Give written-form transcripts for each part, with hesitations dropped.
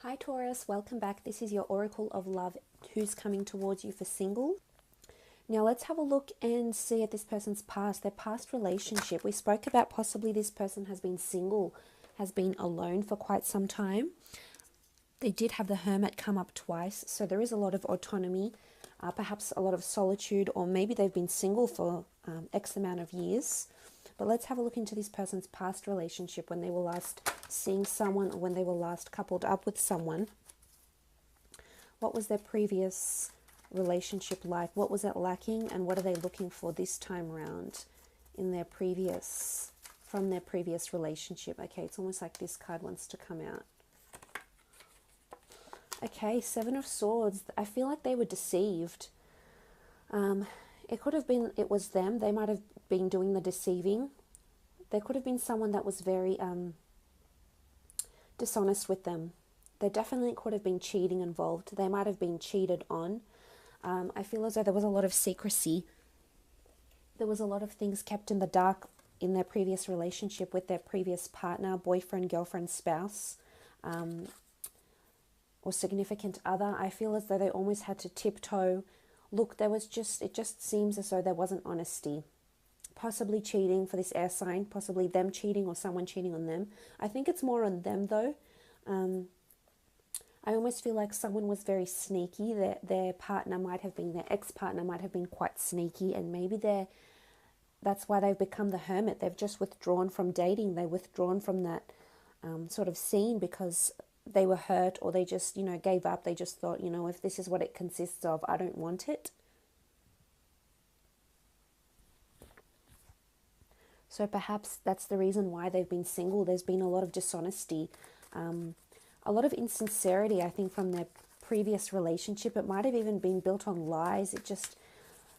Hi Taurus, welcome back. This is your Oracle of Love, who's coming towards you for single. Now let's have a look and see at this person's past, their past relationship. We spoke about possibly this person has been single, has been alone for quite some time. They did have the Hermit come up twice, so there is a lot of autonomy, perhaps a lot of solitude, or maybe they've been single for X amount of years. But let's have a look into this person's past relationship, when they were last seeing someone or when they were last coupled up with someone. What was their previous relationship like? What was it lacking, and what are they looking for this time around in their previous, from their previous relationship? Okay, it's almost like this card wants to come out. Okay, Seven of Swords. I feel like they were deceived. It could have been it was them. They might have been doing the deceiving. There could have been someone that was very dishonest with them. There definitely could have been cheating involved. They might have been cheated on. I feel as though there was a lot of secrecy. There was a lot of things kept in the dark in their previous relationship with their previous partner, boyfriend, girlfriend, spouse, or significant other. I feel as though they almost had to tiptoe. Look, it just seems as though there wasn't honesty. Possibly cheating for this air sign, possibly them cheating or someone cheating on them. I think it's more on them though. I almost feel like someone was very sneaky. Their partner might have been, their ex-partner might have been quite sneaky, and maybe that's why they've become the Hermit. They've just withdrawn from dating. They've withdrawn from that sort of scene because they were hurt, or they just, gave up. They just thought, if this is what it consists of, I don't want it. So perhaps that's the reason why they've been single. There's been a lot of dishonesty, a lot of insincerity, I think, from their previous relationship. It might have even been built on lies.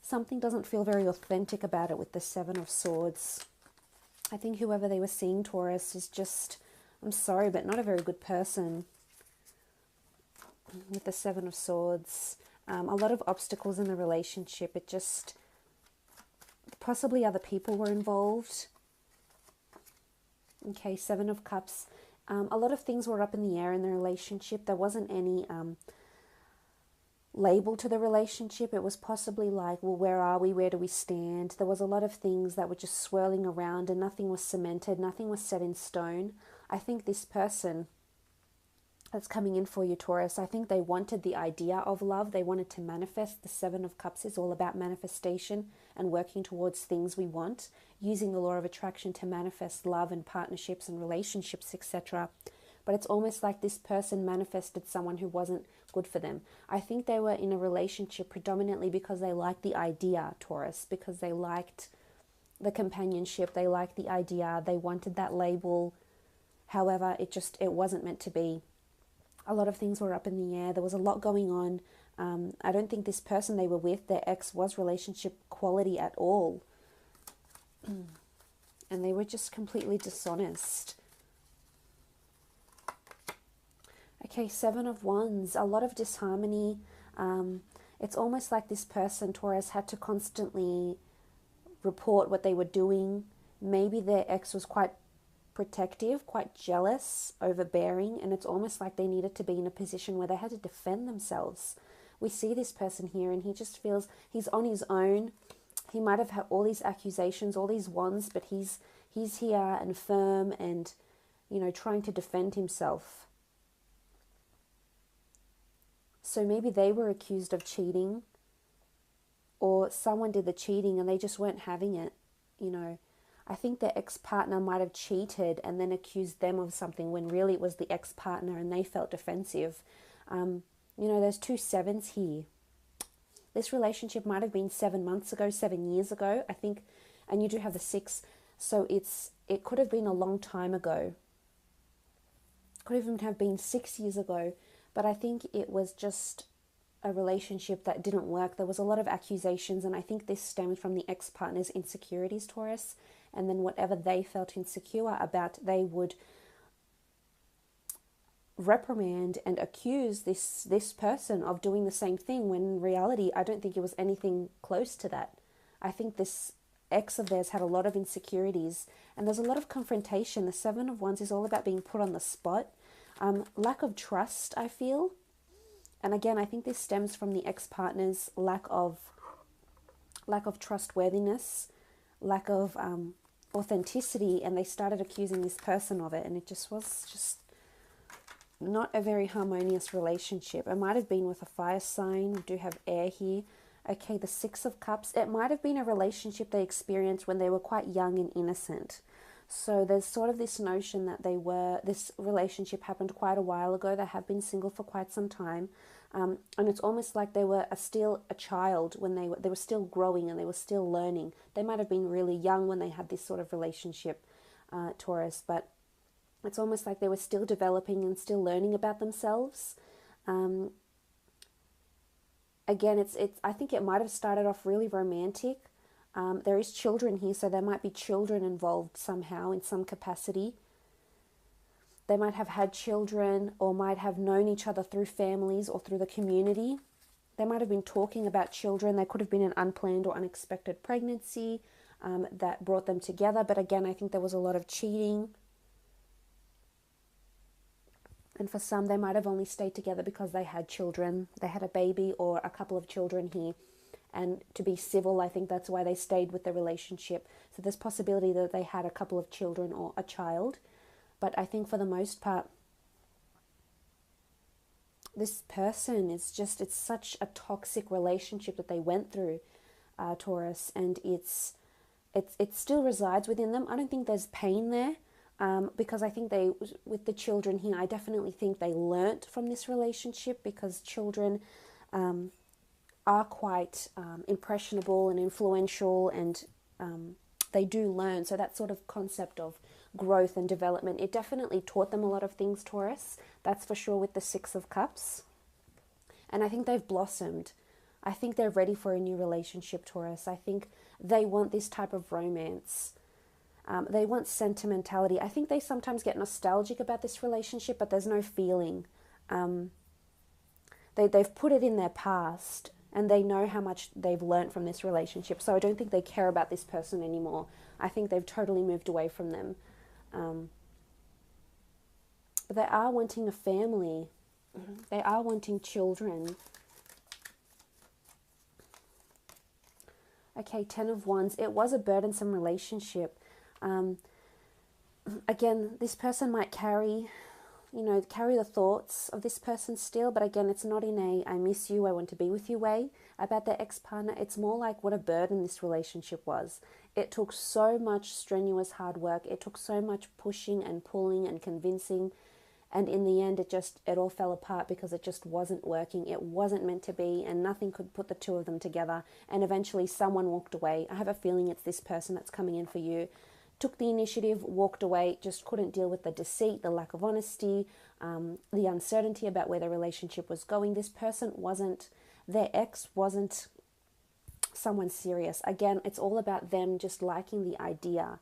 Something doesn't feel very authentic about it with the Seven of Swords. I think whoever they were seeing, Taurus, is just, I'm sorry, but not a very good person with the Seven of Swords. A lot of obstacles in the relationship. It just, possibly other people were involved. Okay, Seven of Cups. A lot of things were up in the air in the relationship. There wasn't any label to the relationship. It was possibly like, well, where are we? Where do we stand? There was a lot of things that were just swirling around, and nothing was cemented. Nothing was set in stone. I think this person that's coming in for you, Taurus, I think they wanted the idea of love. They wanted to manifest. The Seven of Cups is all about manifestation and working towards things we want, using the law of attraction to manifest love and partnerships and relationships, etc. But it's almost like this person manifested someone who wasn't good for them. I think they were in a relationship predominantly because they liked the idea, Taurus, because they liked the companionship, they liked the idea, they wanted that label. However, it wasn't meant to be. A lot of things were up in the air. There was a lot going on. I don't think this person they were with, their ex, was relationship quality at all. And they were just completely dishonest. Okay, Seven of Wands. A lot of disharmony. It's almost like this person, Taurus, had to constantly report what they were doing. Maybe their ex was quite protective, quite jealous, overbearing, and it's almost like they needed to be in a position where they had to defend themselves. We see this person here, and he just feels he's on his own. He might have had all these accusations, all these wands, but he's here and firm and, trying to defend himself. So maybe they were accused of cheating, or someone did the cheating and they just weren't having it, I think their ex-partner might have cheated and then accused them of something when really it was the ex-partner and they felt defensive. There's two sevens here. This relationship might have been 7 months ago, 7 years ago, I think, and you do have the 6. So it could have been a long time ago. Could even have been 6 years ago, but I think it was just a relationship that didn't work. There was a lot of accusations, and I think this stemmed from the ex-partner's insecurities, Taurus. And then whatever they felt insecure about, they would reprimand and accuse this person of doing the same thing, when in reality, I don't think it was anything close to that. I think this ex of theirs had a lot of insecurities, and there's a lot of confrontation. The Seven of Wands is all about being put on the spot. Lack of trust, I feel. And again, I think this stems from the ex-partner's lack of trustworthiness, lack of authenticity, and they started accusing this person of it, and it just was just not a very harmonious relationship. It might have been with a fire sign. We do have air here. Okay, the Six of Cups. It might have been a relationship they experienced when they were quite young and innocent. So there's sort of this notion that this relationship happened quite a while ago. They have been single for quite some time. And it's almost like they were still a child when they were still growing and they were still learning. They might have been really young when they had this sort of relationship, Taurus, but it's almost like they were still developing and still learning about themselves. Again, I think it might have started off really romantic. There is children here, so there might be children involved somehow in some capacity. They might have had children or might have known each other through families or through the community. They might have been talking about children. There could have been an unplanned or unexpected pregnancy that brought them together. But again, I think there was a lot of cheating. And for some, they might have only stayed together because they had children. They had a baby or a couple of children here. And to be civil, I think that's why they stayed with the relationship. So there's possibility that they had a couple of children or a child. But I think for the most part, this person is just, it's such a toxic relationship that they went through, Taurus. And it still resides within them. I don't think there's pain there. Because I think with the children here, I definitely think they learnt from this relationship, because children are quite impressionable and influential, and they do learn. So that sort of concept of growth and development, it definitely taught them a lot of things, Taurus. That's for sure with the Six of Cups. And I think they've blossomed. I think they're ready for a new relationship, Taurus. I think they want this type of romance. They want sentimentality. I think they sometimes get nostalgic about this relationship, but there's no feeling. They've put it in their past, and they know how much they've learnt from this relationship. So I don't think they care about this person anymore. I think they've totally moved away from them. But they are wanting a family. They are wanting children. Okay, Ten of Wands. It was a burdensome relationship. Again, this person might carry the thoughts of this person still, but again, it's not in a I miss you, I want to be with you way about their ex-partner. It's more like what a burden this relationship was. It took so much strenuous hard work. It took so much pushing and pulling and convincing, and in the end, it all fell apart because it just wasn't working. It wasn't meant to be, and nothing could put the two of them together, and eventually someone walked away. I have a feeling it's this person that's coming in for you. Took the initiative, walked away, just couldn't deal with the deceit, the lack of honesty, the uncertainty about where the relationship was going. This person their ex wasn't someone serious. Again, it's all about them just liking the idea.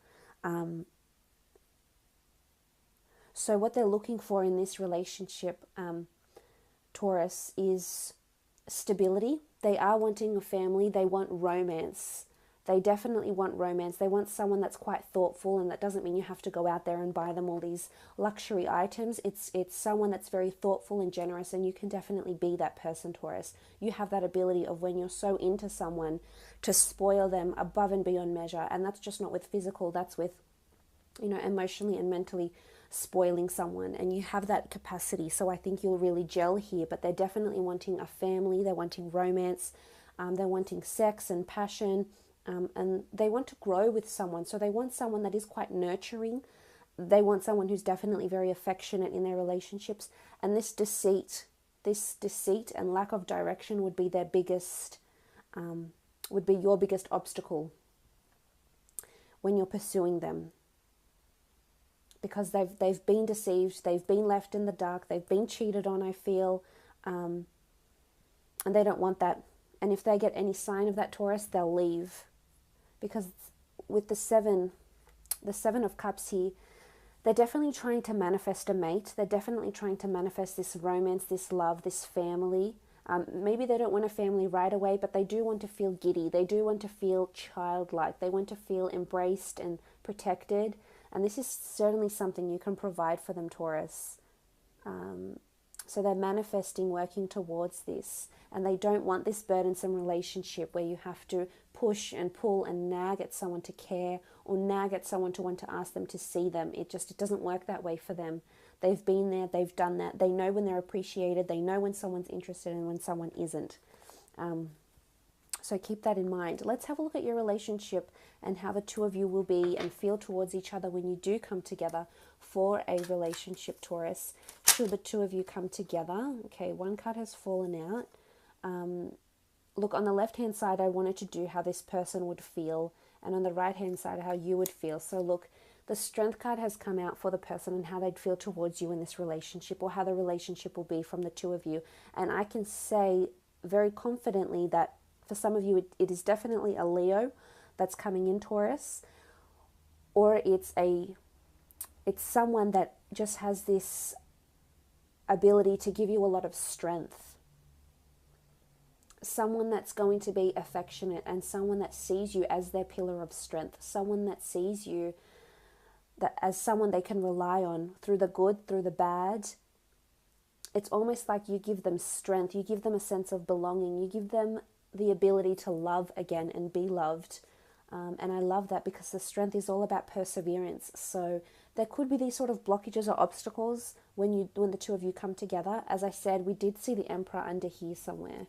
So what they're looking for in this relationship, Taurus, is stability. They are wanting a family. They want romance. They definitely want romance. They want someone that's quite thoughtful, and that doesn't mean you have to go out there and buy them all these luxury items. It's someone that's very thoughtful and generous, and you can definitely be that person, Taurus. You have that ability of, when you're so into someone, to spoil them above and beyond measure. And that's just not with physical, that's with, emotionally and mentally spoiling someone, and you have that capacity. So I think you'll really gel here. But they're definitely wanting a family. They're wanting romance. They're wanting sex and passion. And they want to grow with someone. So they want someone that is quite nurturing. They want someone who's definitely very affectionate in their relationships. And this deceit and lack of direction would be their biggest, would be your biggest obstacle when you're pursuing them. Because they've been deceived, they've been left in the dark, they've been cheated on, I feel, and they don't want that. And if they get any sign of that, Taurus, they'll leave. Because with the Seven of Cups here, they're definitely trying to manifest a mate. They're definitely trying to manifest this romance, this love, this family. Maybe they don't want a family right away, but they do want to feel giddy. They do want to feel childlike. They want to feel embraced and protected. And this is certainly something you can provide for them, Taurus. So they're manifesting, working towards this, and they don't want this burdensome relationship where you have to push and pull and nag at someone to care, or nag at someone to want to ask them to see them. It doesn't work that way for them. They've been there, they've done that. They know when they're appreciated, they know when someone's interested and when someone isn't. So keep that in mind. Let's have a look at your relationship and how the two of you will be and feel towards each other when you do come together for a relationship, Taurus. Should the two of you come together? Okay, one card has fallen out. Look, on the left-hand side, I wanted to do how this person would feel, and on the right-hand side, how you would feel. So look, the Strength card has come out for the person and how they'd feel towards you in this relationship, or how the relationship will be from the two of you. And I can say very confidently that for some of you, it is definitely a Leo that's coming in, Taurus, or it's someone that just has this ability to give you a lot of strength. Someone that's going to be affectionate, and someone that sees you as their pillar of strength. Someone that sees you as someone they can rely on through the good, through the bad. It's almost like you give them strength. You give them a sense of belonging. You give them the ability to love again and be loved. And I love that, because the Strength is all about perseverance. So there could be these sort of blockages or obstacles when the two of you come together. As I said, we did see the Emperor under here somewhere.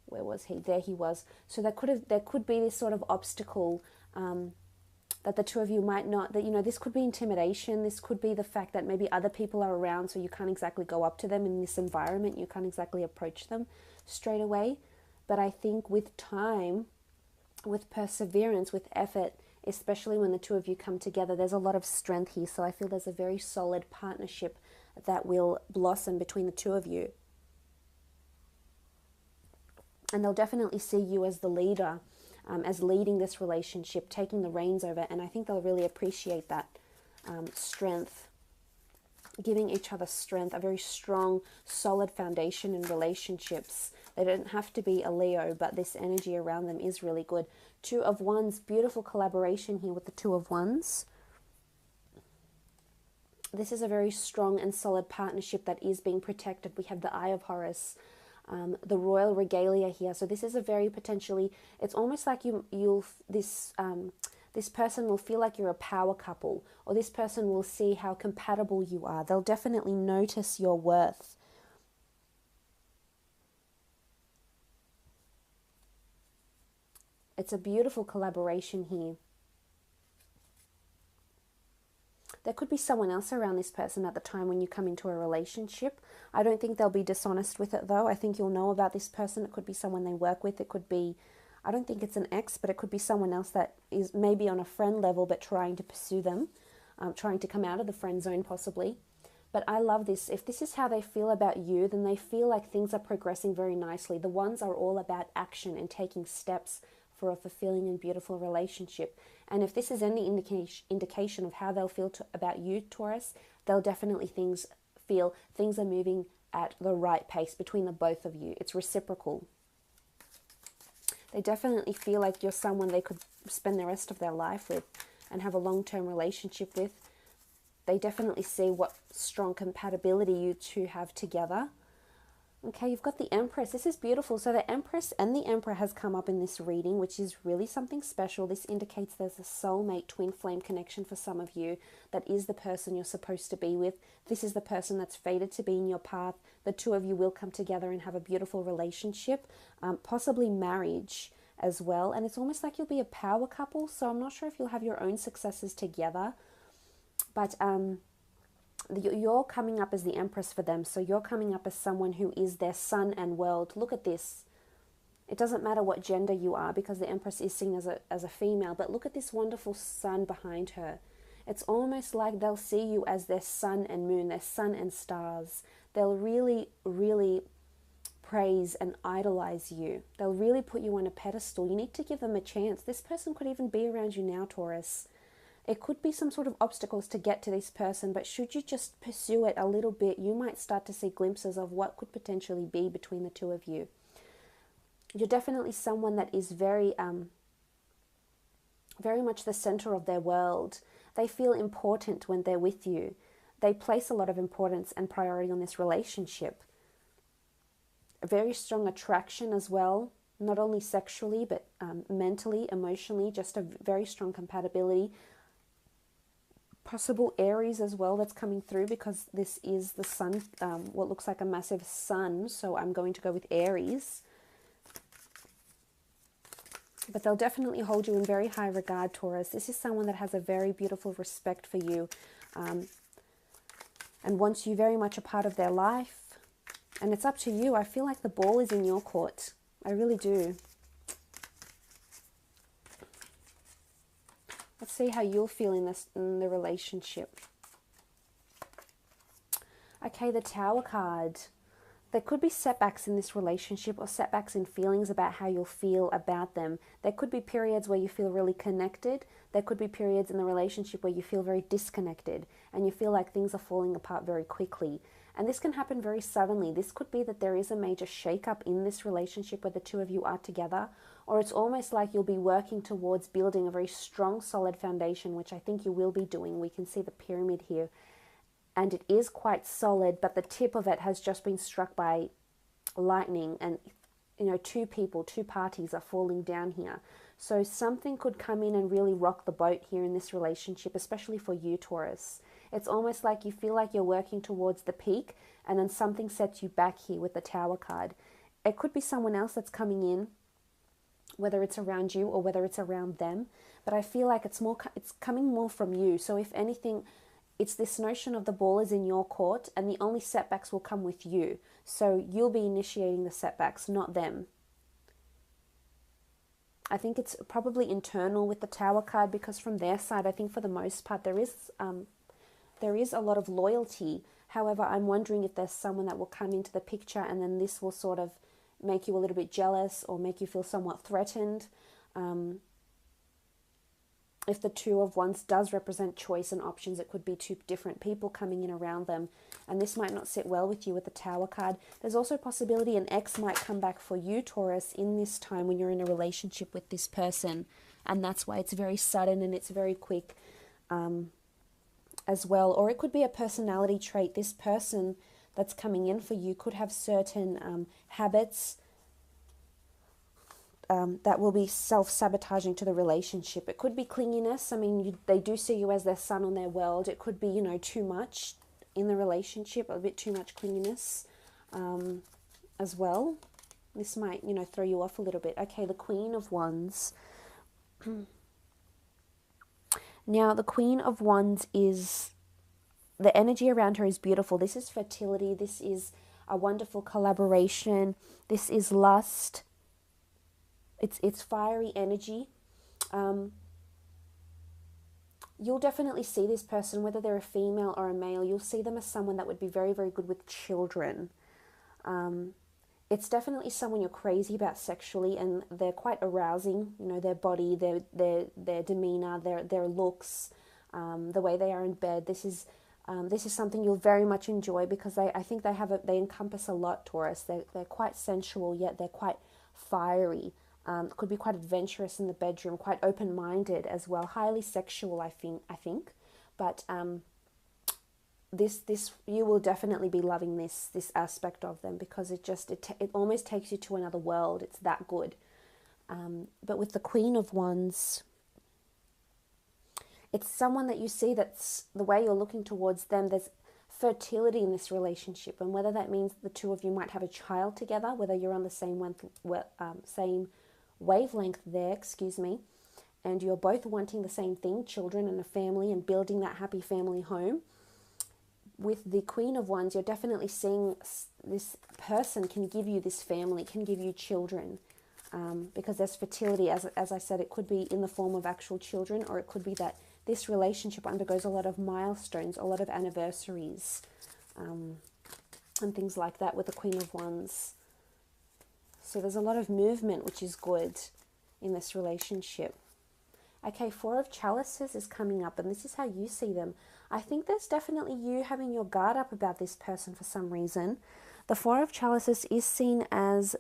Where was he? There he was. So there could be this sort of obstacle that the two of you might not, this could be intimidation. This could be the fact that maybe other people are around, so you can't exactly go up to them in this environment. You can't exactly approach them straight away. But I think with time, with perseverance, with effort, especially when the two of you come together, there's a lot of strength here. So I feel there's a very solid partnership that will blossom between the two of you. And they'll definitely see you as the leader, as leading this relationship, taking the reins over. And I think they'll really appreciate that strength, giving each other strength, a very strong, solid foundation in relationships. They don't have to be a Leo, but this energy around them is really good. Two of Wands, beautiful collaboration here with the Two of Wands. This is a very strong and solid partnership that is being protected. We have the Eye of Horus, the Royal Regalia here. So this is a very potentially, it's almost like this person will feel like you're a power couple, or this person will see how compatible you are. They'll definitely notice your worth. It's a beautiful collaboration here. There could be someone else around this person at the time when you come into a relationship. I don't think they'll be dishonest with it though. I think you'll know about this person. It could be someone they work with. It could be, I don't think it's an ex, but it could be someone else that is maybe on a friend level but trying to pursue them, trying to come out of the friend zone possibly. But I love this. If this is how they feel about you, then they feel like things are progressing very nicely. The Wands are all about action and taking steps for a fulfilling and beautiful relationship. And if this is any indication of how they'll feel about you, Taurus, they'll definitely feel things are moving at the right pace between the both of you. It's reciprocal. They definitely feel like you're someone they could spend the rest of their life with and have a long-term relationship with. They definitely see what strong compatibility you two have together. Okay, you've got the Empress. This is beautiful. So the Empress and the Emperor has come up in this reading, which is really something special. This indicates there's a soulmate twin flame connection for some of you. That is the person you're supposed to be with. This is the person that's fated to be in your path. The two of you will come together and have a beautiful relationship, possibly marriage as well. And it's almost like you'll be a power couple. So I'm not sure if you'll have your own successes together. But you're coming up as the Empress for them. So you're coming up as someone who is their sun and world. Look at this. It doesn't matter what gender you are, because the Empress is seen as a female. But look at this wonderful sun behind her. It's almost like they'll see you as their sun and moon, their sun and stars. They'll really, really praise and idolize you. They'll really put you on a pedestal. You need to give them a chance. This person could even be around you now, Taurus. It could be some sort of obstacles to get to this person, but should you just pursue it a little bit, you might start to see glimpses of what could potentially be between the two of you. You're definitely someone that is very much the center of their world. They feel important when they're with you. they place a lot of importance and priority on this relationship. A very strong attraction as well, not only sexually, but mentally, emotionally, just a very strong compatibility. Possible Aries as well that's coming through, because this is the sun, what looks like a massive sun, so I'm going to go with Aries. But they'll definitely hold you in very high regard, Taurus. This is someone that has a very beautiful respect for you, and wants you very much a part of their life. And it's up to you. I feel like the ball is in your court. I really do. Let's see how you'll feel in the relationship. Okay, the Tower card. There could be setbacks in this relationship, or setbacks in feelings about how you'll feel about them. There could be periods where you feel really connected. There could be periods in the relationship where you feel very disconnected and you feel like things are falling apart very quickly. And this can happen very suddenly. This could be that there is a major shakeup in this relationship where the two of you are together, or it's almost like you'll be working towards building a very strong, solid foundation, which I think you will be doing. We can see the pyramid here, and it is quite solid, but the tip of it has just been struck by lightning, and two parties are falling down here. So something could come in and really rock the boat here in this relationship, especially for you, Taurus. It's almost like you feel like you're working towards the peak, and then something sets you back here with the Tower card. It could be someone else that's coming in, whether it's around you or whether it's around them, but I feel like it's coming more from you. So if anything, it's this notion of the ball is in your court, and the only setbacks will come with you. So you'll be initiating the setbacks, not them. I think it's probably internal with the Tower card, because from their side, I think for the most part, there is a lot of loyalty. However, I'm wondering if there's someone that will come into the picture, and then this will sort of make you a little bit jealous or make you feel somewhat threatened. If the Two of Wands does represent choice and options, it could be two different people coming in around them, and this might not sit well with you with the Tower card. There's also a possibility an ex might come back for you, Taurus, in this time when you're in a relationship with this person, and that's why it's very sudden and it's very quick as well. Or it could be a personality trait. This person that's coming in for you could have certain habits that will be self-sabotaging to the relationship. It could be clinginess. I mean, they do see you as their sun on their world. It could be, too much in the relationship, a bit too much clinginess as well. This might, throw you off a little bit. Okay, the Queen of Wands. Now, the Queen of Wands the energy around her is beautiful. This is fertility. This is a wonderful collaboration. This is lust. It's fiery energy. You'll definitely see this person, whether they're a female or a male, you'll see them as someone that would be very, very good with children. It's definitely someone you're crazy about sexually, and they're quite arousing. Their body, their demeanor, their looks, the way they are in bed. This is something you'll very much enjoy, because I think they encompass a lot, Taurus. They're quite sensual, yet they're quite fiery. Could be quite adventurous in the bedroom, quite open-minded as well, highly sexual, I think. But this you will definitely be loving this aspect of them, because it almost takes you to another world. It's that good. But with the Queen of Wands, it's someone that you see that's the way you're looking towards them. There's fertility in this relationship, and whether that means the two of you might have a child together, whether you're on the same wavelength there, and you're both wanting the same thing, children and a family, and building that happy family home. With the Queen of Wands, you're definitely seeing this person can give you this family, can give you children, because there's fertility. As I said, it could be in the form of actual children, or it could be that this relationship undergoes a lot of milestones, a lot of anniversaries, and things like that with the Queen of Wands. So there's a lot of movement, which is good in this relationship. Okay, Four of Chalices is coming up, and this is how you see them. I think there's definitely you having your guard up about this person for some reason. The Four of Chalices is seen as,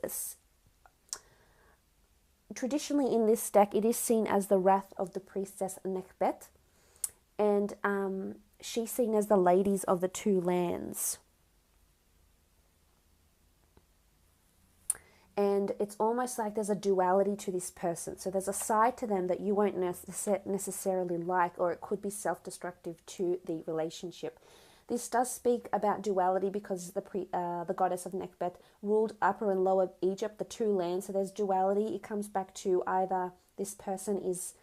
traditionally in this deck, it is seen as the wrath of the priestess Nekhbet. And she's seen as the ladies of the two lands. And it's almost like there's a duality to this person. So there's a side to them that you won't necessarily like, or it could be self-destructive to the relationship. This does speak about duality because the goddess of Nekhbet ruled Upper and Lower Egypt, the two lands. So there's duality. It comes back to either this person is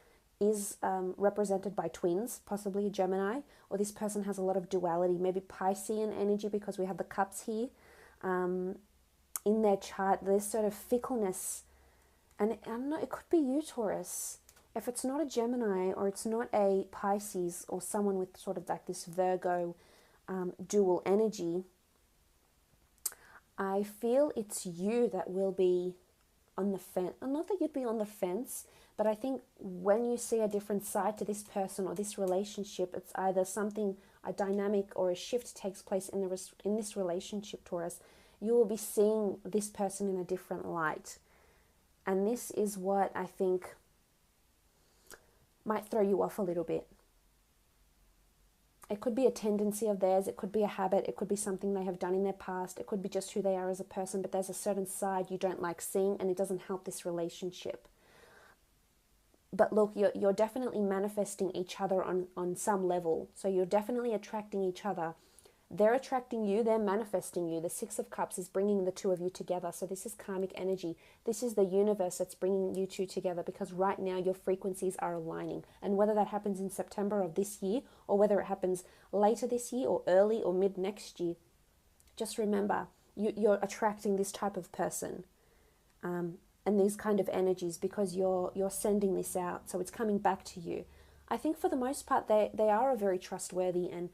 represented by twins, possibly a Gemini, or this person has a lot of duality, maybe Piscean energy because we have the cups here. In their chart, there's sort of fickleness, and I don't know, it could be you, Taurus. If it's not a Gemini or it's not a Pisces or someone with sort of like this Virgo dual energy, I feel it's you that will be on the fence. Not that you'd be on the fence, but I think when you see a different side to this person or this relationship, it's either something, a dynamic or a shift takes place in this relationship, Taurus. You will be seeing this person in a different light. And this is what I think might throw you off a little bit. It could be a tendency of theirs, it could be a habit, it could be something they have done in their past, it could be just who they are as a person, but there's a certain side you don't like seeing and it doesn't help this relationship. But look, you're definitely manifesting each other on some level. So you're definitely attracting each other. They're attracting you, they're manifesting you. The Six of Cups is bringing the two of you together. So this is karmic energy. This is the universe that's bringing you two together because right now your frequencies are aligning. And whether that happens in September of this year or whether it happens later this year or early or mid next year, just remember, you're attracting this type of person and these kind of energies because you're sending this out. So it's coming back to you. I think for the most part, they are a very trustworthy and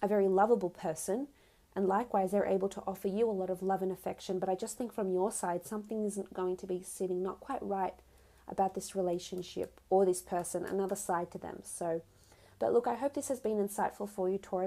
a very lovable person, and likewise they're able to offer you a lot of love and affection. But I just think from your side something isn't going to be sitting not quite right about this relationship or this person, another side to them. So but look, I hope this has been insightful for you, Taurus.